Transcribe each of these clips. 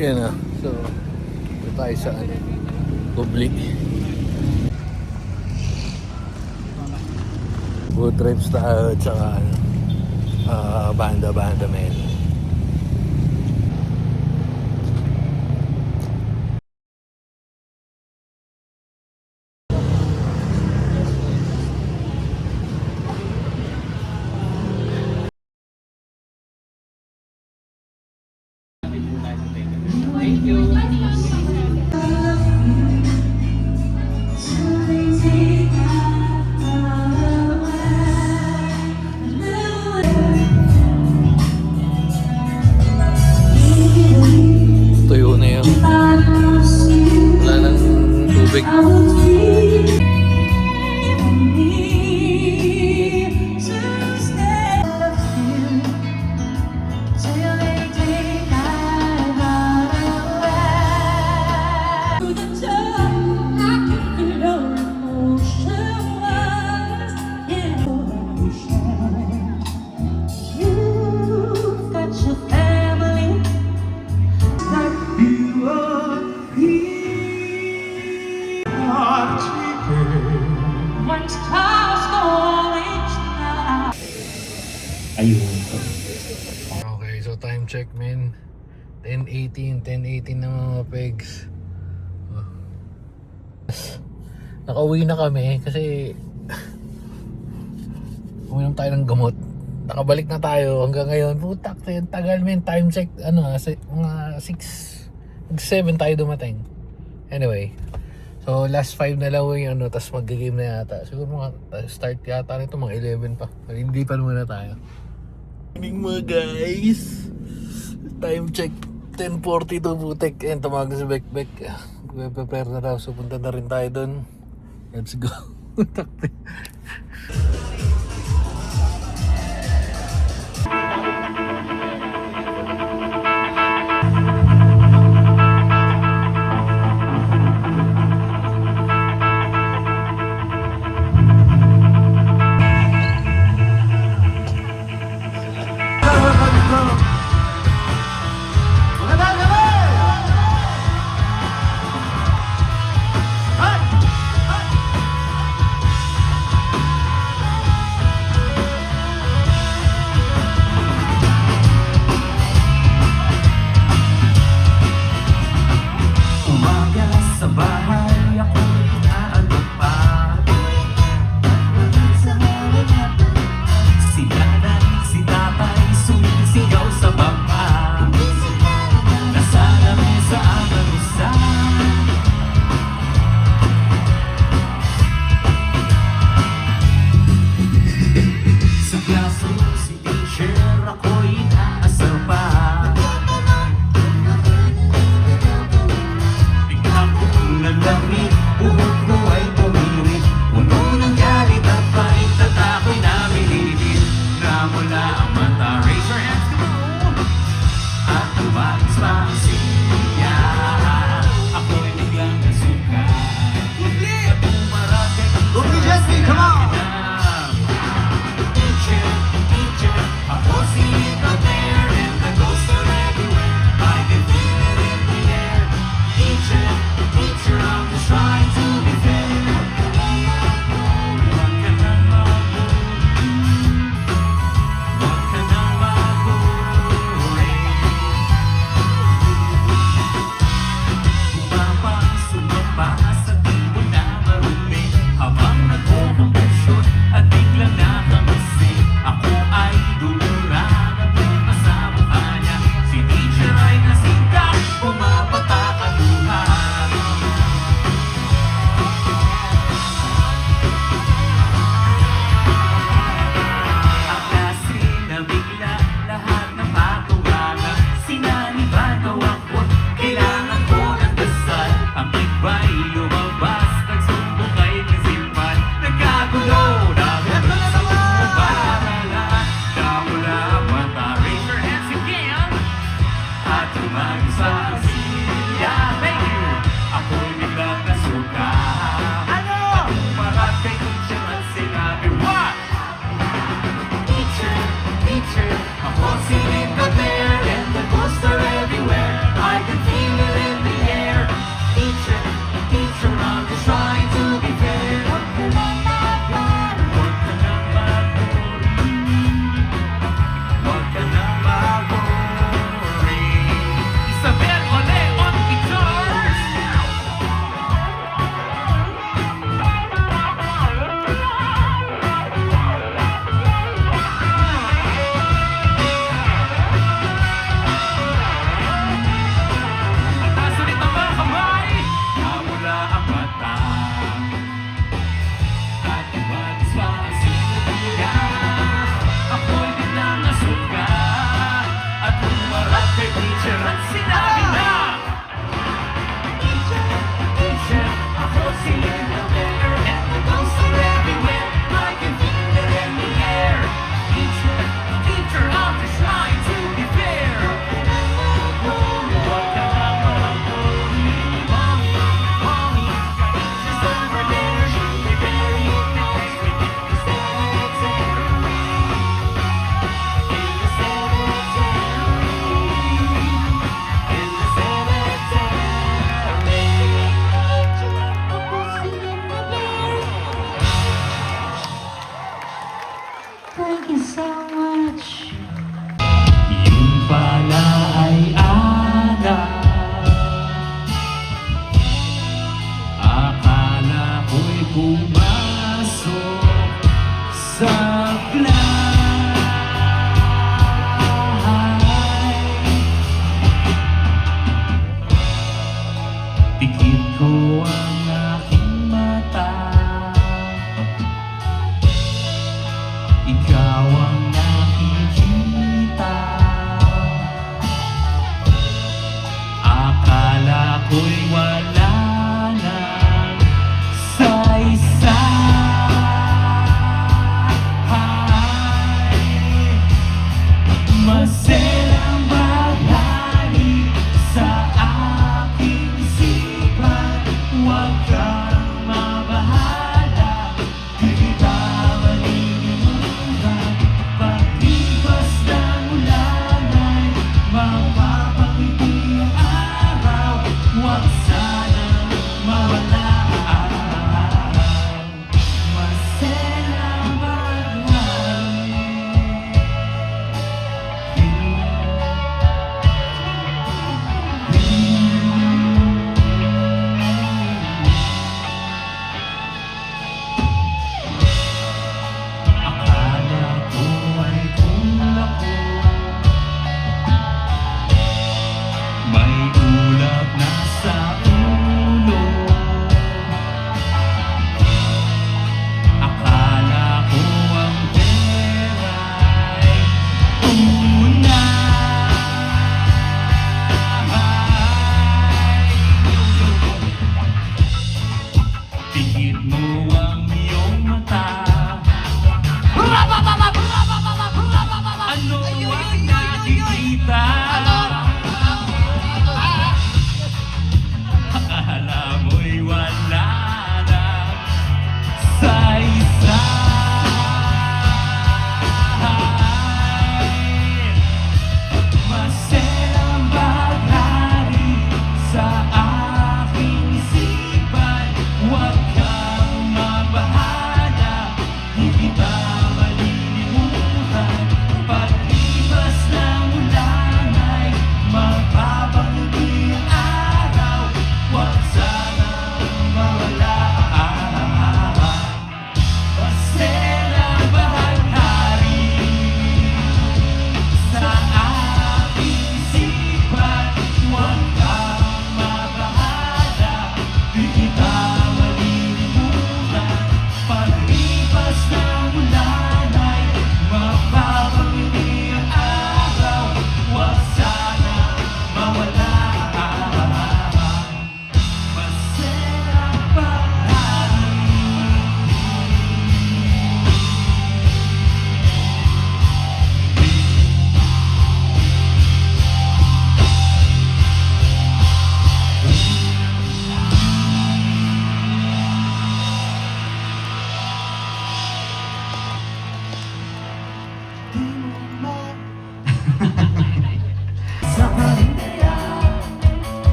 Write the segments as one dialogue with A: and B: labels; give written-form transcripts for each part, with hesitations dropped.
A: Yan na. So, ito tayo sa public. Good trips tayo at saka banda men.
B: Thank you.
A: Tuyo na yun. Wala nang tubig. Okay, so time check men. 10:18 na mga pegs. Nakauwi na kami kasi uminom tayo ng gamot. Nakabalik na tayo hanggang ngayon. Putak, tagal men. Time check mga 6-7 tayo dumating. Anyway, so last 5 na lang yung tapos mag-game na yata. Siguro mga start yata nito mga 11 pa. Hindi pa muna tayo. Morning mga guys. Time check 10:42 butek. And tumawag na si Bekbek. Prepare na daw. So punta na rin tayo dun. Let's go.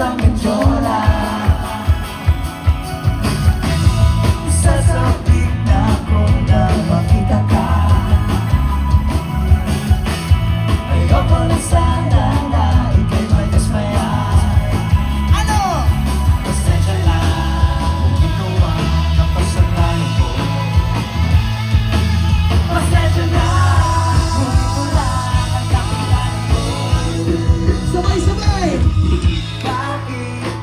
B: pang medyola. Sasabik na ako na makita ka. Ayoko na sana na ika'y may dismaya. Ano? Pasensya na kung ikaw ang napasalanan ko. Pasensya na kung ito lang ang dakilan ko.
C: Sabay-sabay!
B: Bakit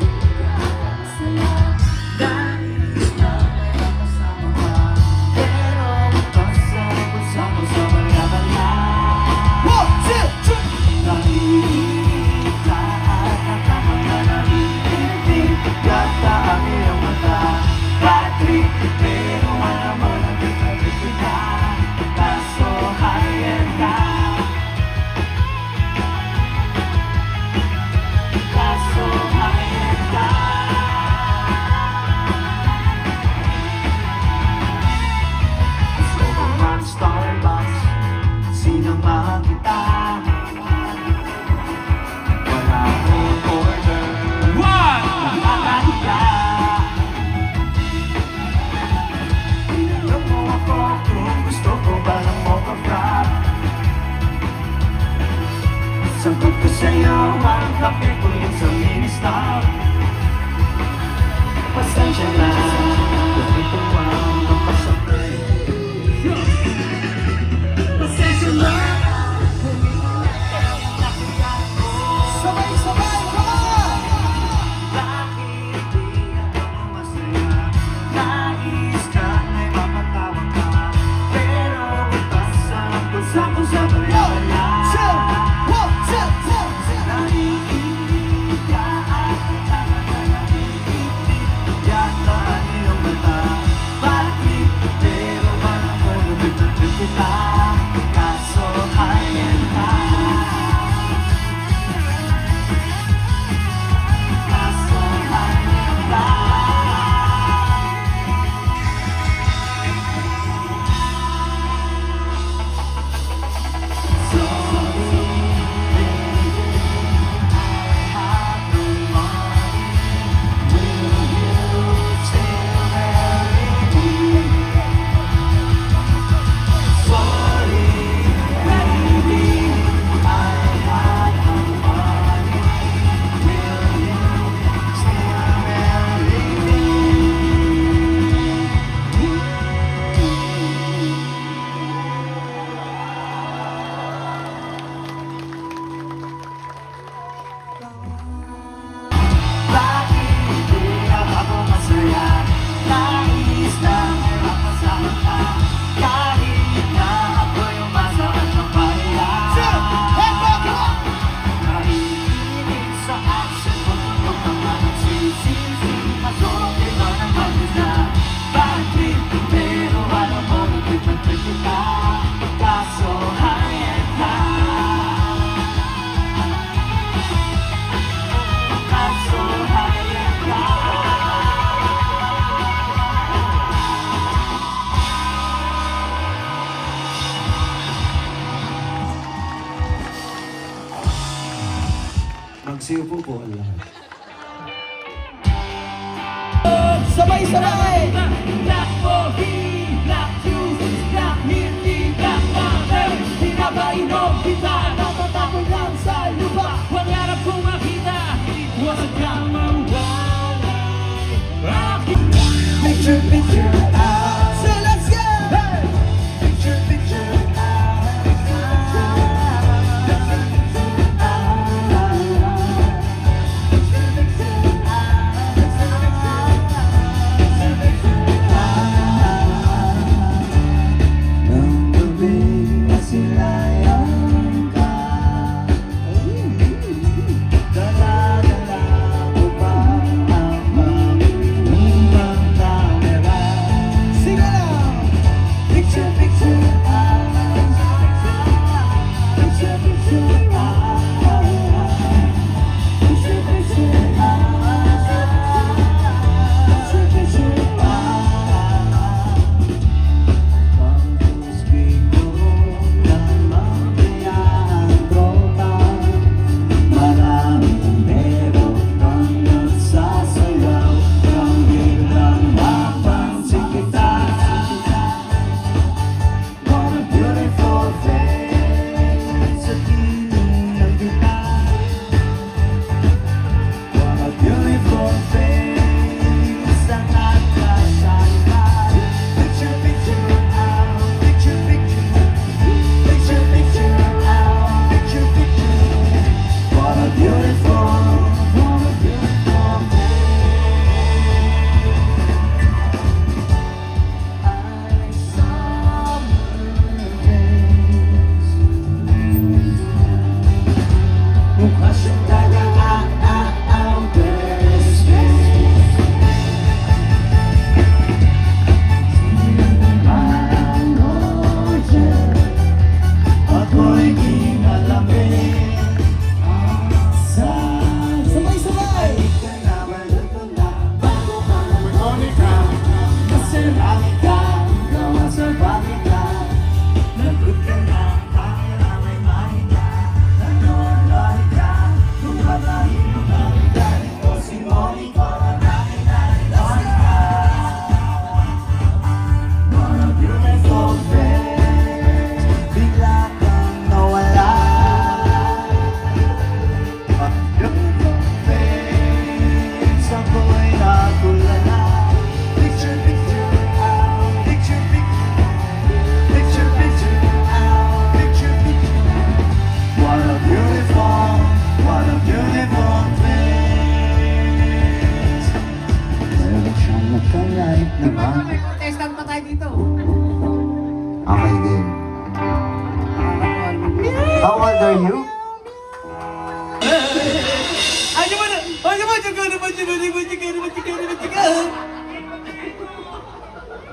B: nais na may makasama ka, pero pasabot-sabot sa mga bala.
C: 1, 2, 3!
B: Nanginig ka at nakamang na narinig, yata ang iyong mata. Patrick, pero alam mo na kita kita, kaso hayan ka. Kaso hayan ka. Gusto ko man Starbucks, sinamahan kita. Wala akong order, nakakahiya. Tinanong mo ako kung gusto ko ba ng mocha frap. Sagot ko sa'yo, ang kape ko yun sa mini-stop. Pasensya na kung ito ang napasakit. Pasensya na kung ito ang nakakaya ko.
C: Sabay-sabay! Come on!
B: Bakit di ako masaya? Nais ka na'y mapatawag ka, pero pasabot-sabot sa bala.
C: 1, 2, 1, 2, 2!
B: Naiinip ka at nakakalahitik, yata ang iyong mata. Bakit pero parang mo lumipit kita, kaso hayan ka. Kaso hayan ka. Bakit hindi ako masaya? Nais lang ay makasama ka, kahit na ako'y umasaan ng pahiya. Naiinip sa action mo, huwag naman nagsisisi, masarap iba ng mag-isa. Bakit pero alam mo nagpipagpag kita, kaso hayan ka. Kaso hayan ka.
D: Magsiupo po ang lahat.
C: Sabay-sabay!
B: Black coffee, black juice, black milk tea, black mountain. Pinapainom kita,
C: Tatatapon lang sa lupa!
B: pangarap kong makita, huwag kang mawala.
C: Picture, picture, out! So let's go! Hey!
B: Picture, picture,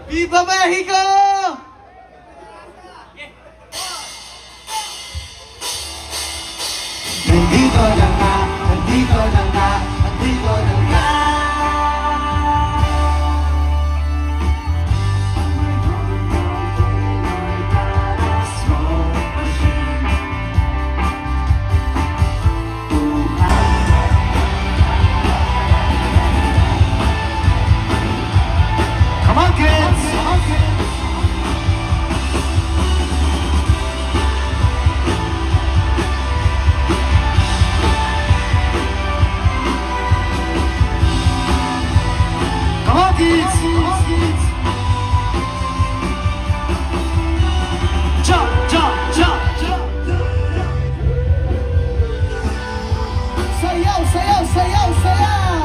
C: Viva Mexico!
B: Nandito na nga, nandito na nga, nandito na nga. Come on, kids! Come on, kids! Jump, jump, jump, jump!
C: Sayaw, sayaw, sayaw, sayaw!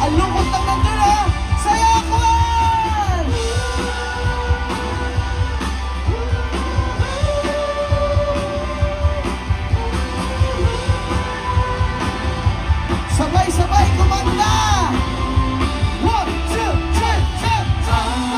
C: Ang lungkot ng nandun ha! Sayaw ko yan! Sabay-sabay kumanta! 1, 2, 3, jump, jump!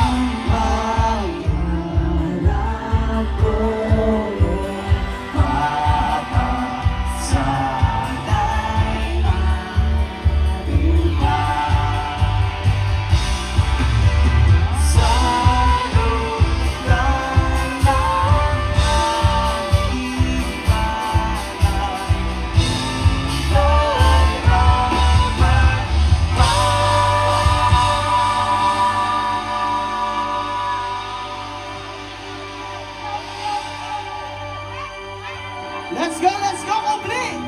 C: Let's go, complete!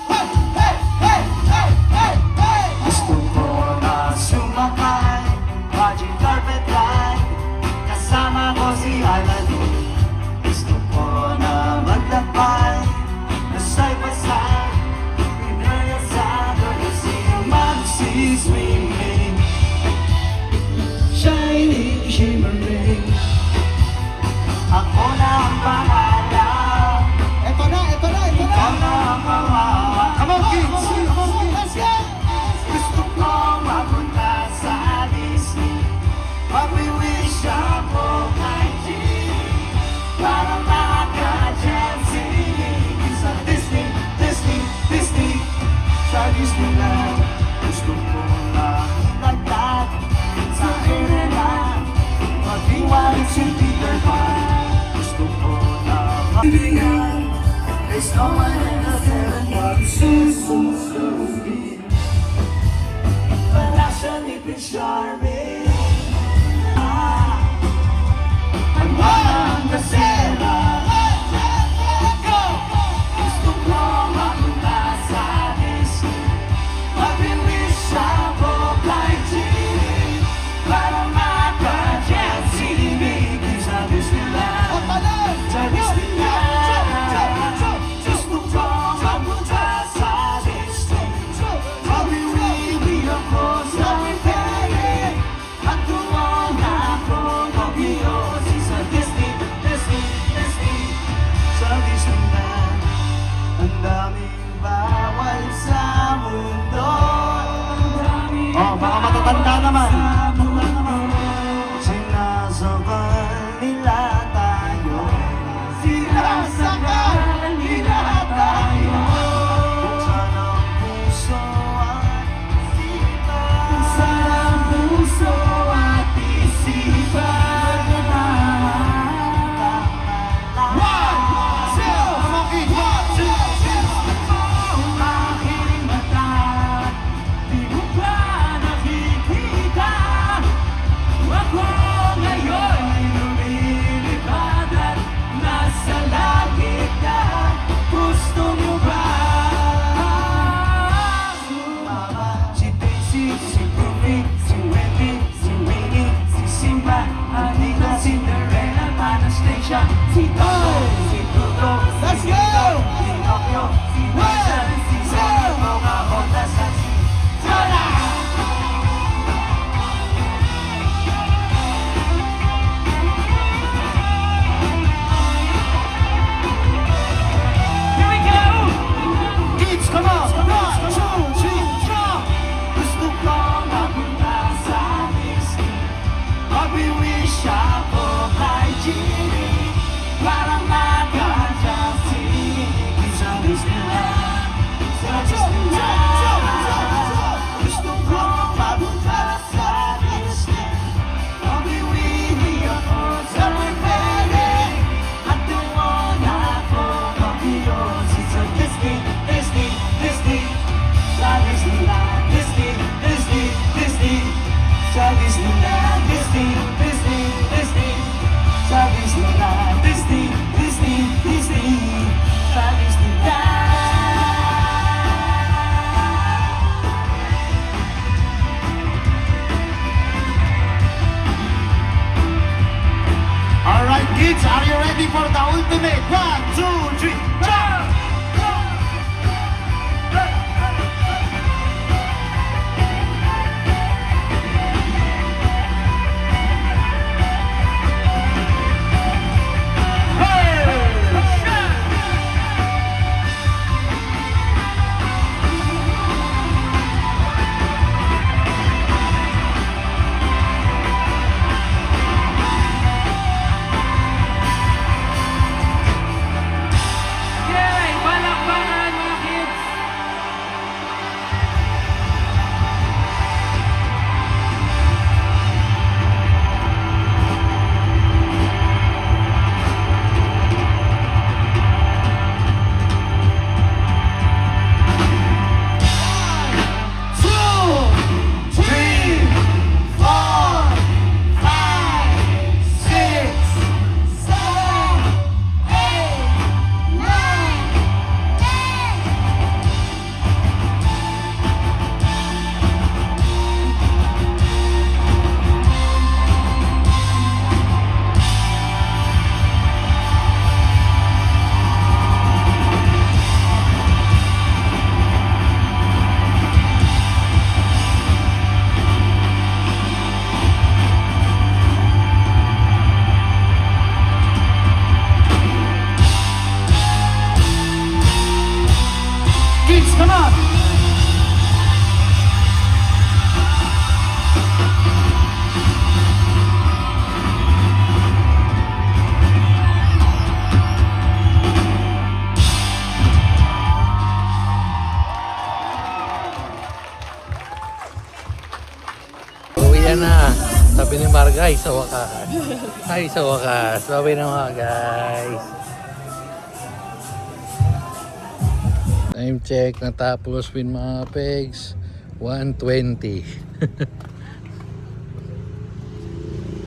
C: Hey, hey, hey, hey, hey, hey!
B: Gusto ko na sumakay, magic carpet ride, kasama ko si Aladdin. Gusto ko na maglakbay, na side by side, pinaya sa galaxy, magsiswimming, shining, shimmering. Ako na ang bahala,
C: Ito na, ito na, ito na!
B: ikaw na ang kawawa. Come on, kids!
C: Let's go!
B: Gusto ko mapunta sa Disney, mag-wish ako kay Genie, para maka-jet singing sa Disney, Disney, Disney, sa Disneyland. Gusto ko na lagdag sa Ireland, mag-iwalit si Peter Pan. Gusto ko na mabigyan, there's no one in the heaven magsususunod. Wala siya ni Prince Charming. Ang mahang kasera. Gusto ko mapunta sa Disney, mag-wish ako kay Genie, para maka-jet singing sa Disneyland. Sa Disneyland. Gusto ko mapunta sa Disney, mag-iwi ako sa Pere, at tuwang ako mag-iossi sa Disney, Disney, Disney, sa Disneyland. Ang daming bawal sa mundo. Oh, baka matatanda naman. Sinasakal nila tayo. Sinasakal nila tayo. Buksan ang puso at isipan. Buksan ang puso at isipan.
C: One, two,
B: Aking mata, di mo ba nakikita?
A: Sabi ni Marga, ay sa wakas. Ay sa wakas. Sabi na mga guys. Time check natapos with mga pegs. 1:20.